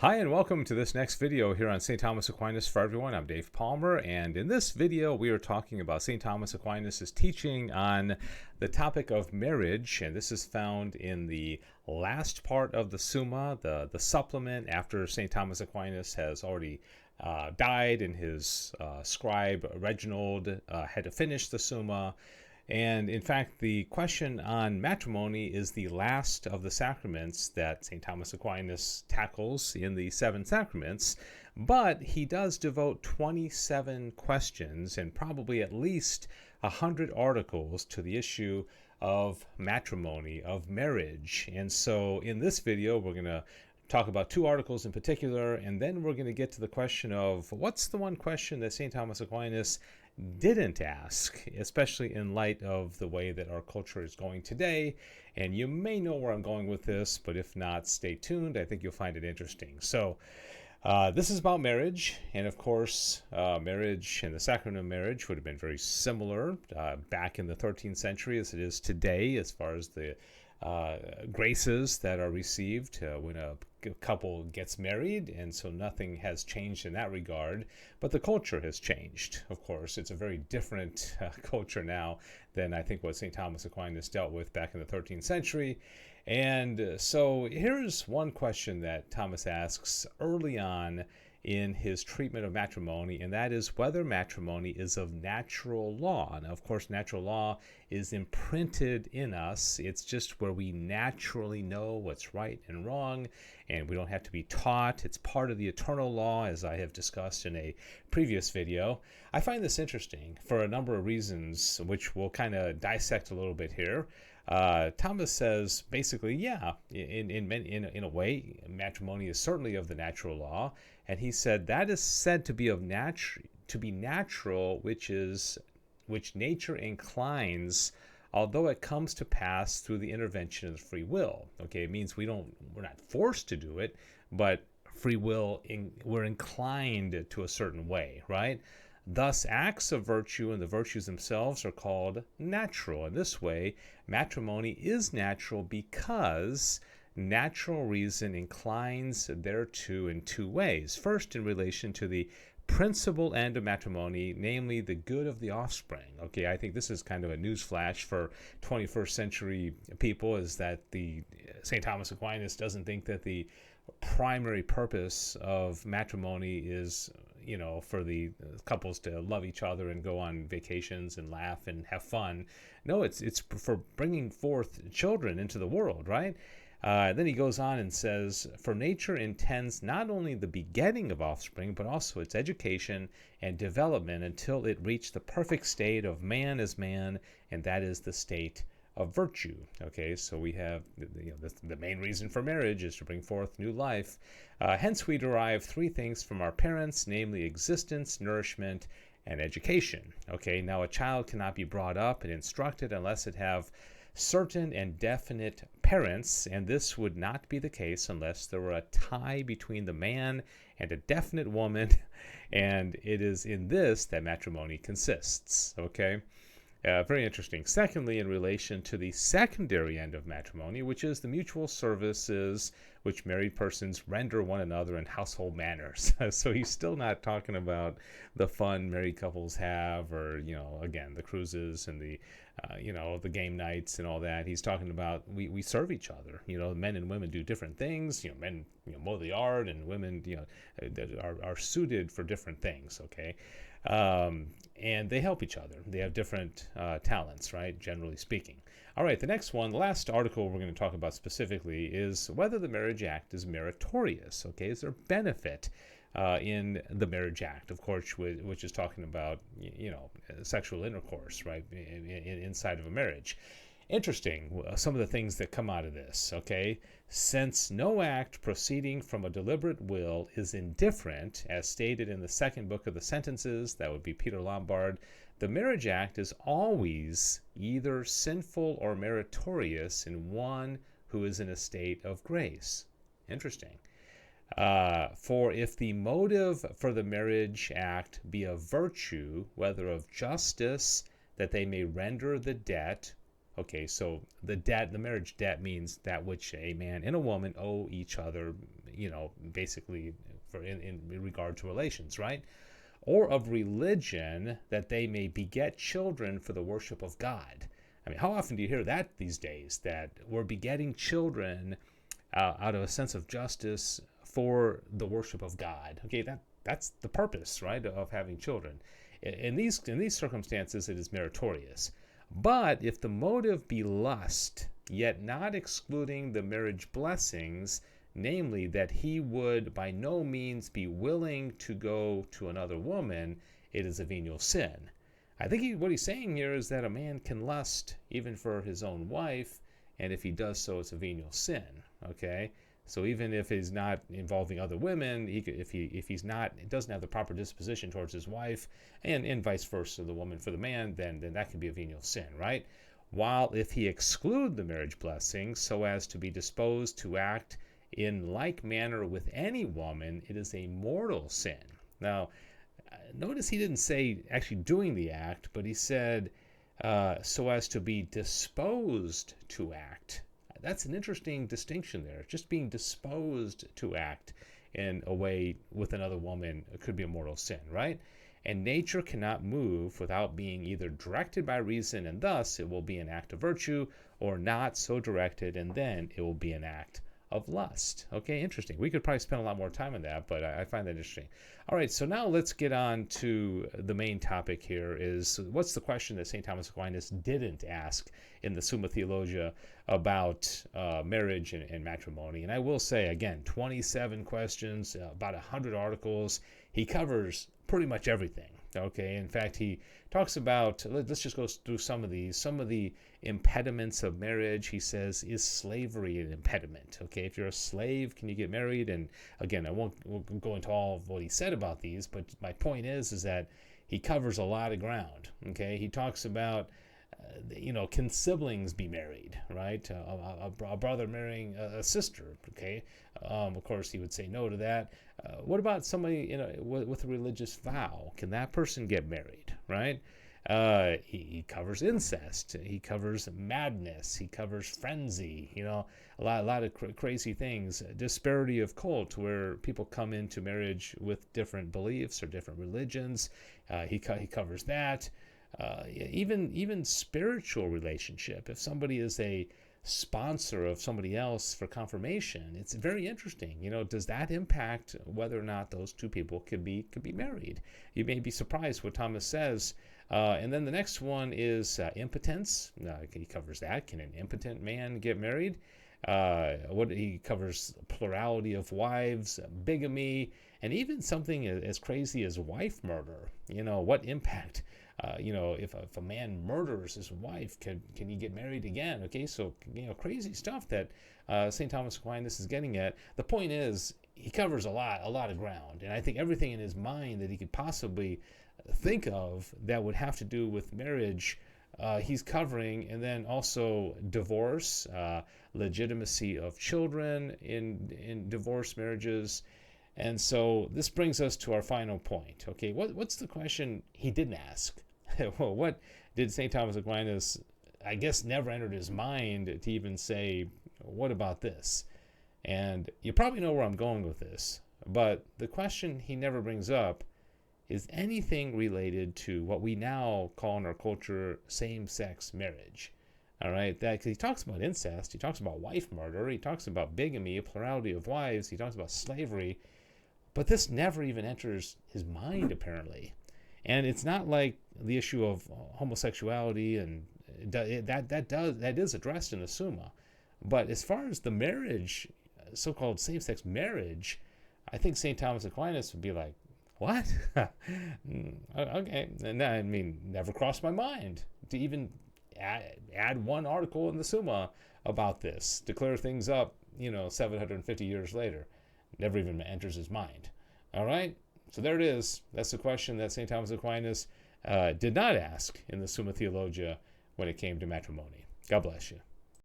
Hi, and welcome to this next video here on St. Thomas Aquinas for Everyone. I'm Dave Palmer, and in this video we are talking about St. Thomas Aquinas' teaching on the topic of marriage, and this is found in the last part of the Summa, the supplement after St. Thomas Aquinas has already died and his scribe Reginald had to finish the Summa. And in fact, the question on matrimony is the last of the sacraments that St. Thomas Aquinas tackles in the seven sacraments, but he does devote 27 questions and probably at least 100 articles to the issue of matrimony, of marriage. And so in this video, we're going to talk about two articles in particular, and then we're going to get to the question of what's the one question that St. Thomas Aquinas didn't ask, especially in light of the way that our culture is going today. And you may know where I'm going with this, but if not, stay tuned. I think you'll find it interesting. So this is about marriage, and of course, marriage and the sacrament of marriage would have been very similar back in the 13th century as it is today, as far as the graces that are received when a couple gets married, and so nothing has changed in that regard, but the culture has changed. Of course, it's a very different culture now than I think what St. Thomas Aquinas dealt with back in the 13th century. And so here's one question that Thomas asks early on in his treatment of matrimony, and that is whether matrimony is of natural law. Now, of course, natural law is imprinted in us. It's just where we naturally know what's right and wrong, and we don't have to be taught. It's part of the eternal law, as I have discussed in a previous video. I find this interesting for a number of reasons, which we'll kind of dissect a little bit here. Thomas says basically, yeah, in a way, matrimony is certainly of the natural law, and he said that is said to be natural, which nature inclines, although it comes to pass through the intervention of the free will. Okay, it means we're not forced to do it, but free will, we're inclined to a certain way, right? Thus, acts of virtue and the virtues themselves are called natural. In this way, matrimony is natural because natural reason inclines thereto in two ways. First, in relation to the principal end of matrimony, namely the good of the offspring. Okay, I think this is kind of a newsflash for 21st century people, is that the St. Thomas Aquinas doesn't think that the primary purpose of matrimony is, for the couples to love each other and go on vacations and laugh and have fun. No, it's for bringing forth children into the world, right? Then he goes on and says, for nature intends not only the begetting of offspring, but also its education and development until it reach the perfect state of man as man, and that is the state of virtue. Okay, so we have the main reason for marriage is to bring forth new life. Hence we derive three things from our parents, namely existence, nourishment, and education. Okay, now a child cannot be brought up and instructed unless it have certain and definite parents, and this would not be the case unless there were a tie between the man and a definite woman, and it is in this that matrimony consists. Okay, very interesting. Secondly, in relation to the secondary end of matrimony, which is the mutual services which married persons render one another in household manners. So he's still not talking about the fun married couples have, or, again, the cruises and the game nights and all that. He's talking about we serve each other. Men and women do different things. Men mow the yard, and women are suited for different things. Okay, and they help each other. They have different talents, right? Generally speaking. All right, the next one, the last article we're going to talk about specifically is whether the Marriage Act is meritorious. Okay, is there benefit in the Marriage Act, of course, which is talking about sexual intercourse, right, inside of a marriage. Interesting, some of the things that come out of this. Okay, since no act proceeding from a deliberate will is indifferent, as stated in the second book of the Sentences, that would be Peter Lombard, the Marriage Act is always either sinful or meritorious in one who is in a state of grace. Interesting. For if the motive for the Marriage Act be of virtue, whether of justice, that they may render the debt, Okay, so the marriage debt means that which a man and a woman owe each other, basically in regard to relations, right? Or of religion, that they may beget children for the worship of God. I mean, how often do you hear that these days, that we're begetting children out of a sense of justice for the worship of God? Okay, that's the purpose, right, of having children. In these circumstances, it is meritorious. But if the motive be lust, yet not excluding the marriage blessings, namely that he would by no means be willing to go to another woman, it is a venial sin. I think what he's saying here is that a man can lust even for his own wife, and if he does so, it's a venial sin. Okay, so even if he's not involving other women, if he's not, doesn't have the proper disposition towards his wife, and vice versa, the woman for the man, then that can be a venial sin, right? While if he exclude the marriage blessings so as to be disposed to act in like manner with any woman, it is a mortal sin. Now, notice he didn't say actually doing the act, but he said so as to be disposed to act. That's an interesting distinction there. Just being disposed to act in a way with another woman could be a mortal sin, right? And nature cannot move without being either directed by reason, and thus it will be an act of virtue, or not so directed, and then it will be an act of lust. Okay, interesting. We could probably spend a lot more time on that, but I find that interesting. All right, so now let's get on to the main topic here. Is what's the question that St. Thomas Aquinas didn't ask in the Summa Theologica about marriage and matrimony? And I will say, again, 27 questions, about 100 articles. He covers pretty much everything. Okay, in fact, he talks about, let's just go through some of these. Some of the impediments of marriage, he says, is slavery an impediment? Okay, if you're a slave, can you get married? And again, I won't go into all of what he said about these, but my point is that he covers a lot of ground. Okay, he talks about, can siblings be married, right? A brother marrying a sister, okay? Of course, he would say no to that. What about somebody with a religious vow? Can that person get married, right? He covers incest. He covers madness. He covers frenzy. A lot of crazy things. Disparity of cult, where people come into marriage with different beliefs or different religions. He covers that. Even spiritual relationship. If somebody is a sponsor of somebody else for confirmation, it's very interesting. Does that impact whether or not those two people could be married? You may be surprised what Thomas says. And then the next one is impotence. He covers that. Can an impotent man get married? What he covers plurality of wives, bigamy, and even something as crazy as wife murder. What impact? If a man murders his wife, can he get married again? Okay, so crazy stuff that St. Thomas Aquinas is getting at. The point is, he covers a lot of ground, and I think everything in his mind that he could possibly think of that would have to do with marriage, he's covering, and then also divorce, legitimacy of children in divorce marriages. And so this brings us to our final point. Okay, what's the question he didn't ask? Well, what did St. Thomas Aquinas, I guess, never entered his mind to even say, what about this? And you probably know where I'm going with this, but the question he never brings up is anything related to what we now call in our culture same-sex marriage. All right, that he talks about incest, he talks about wife murder, he talks about bigamy, plurality of wives, he talks about slavery, but this never even enters his mind, apparently. And it's not like the issue of homosexuality, and that is addressed in the Summa. But as far as the marriage, so-called same-sex marriage, I think St. Thomas Aquinas would be like, what? Okay. And I mean, never crossed my mind to even add one article in the Summa about this, to clear things up, 750 years later. Never even enters his mind. All right? So there it is. That's the question that St. Thomas Aquinas did not ask in the Summa Theologica when it came to matrimony. God bless you.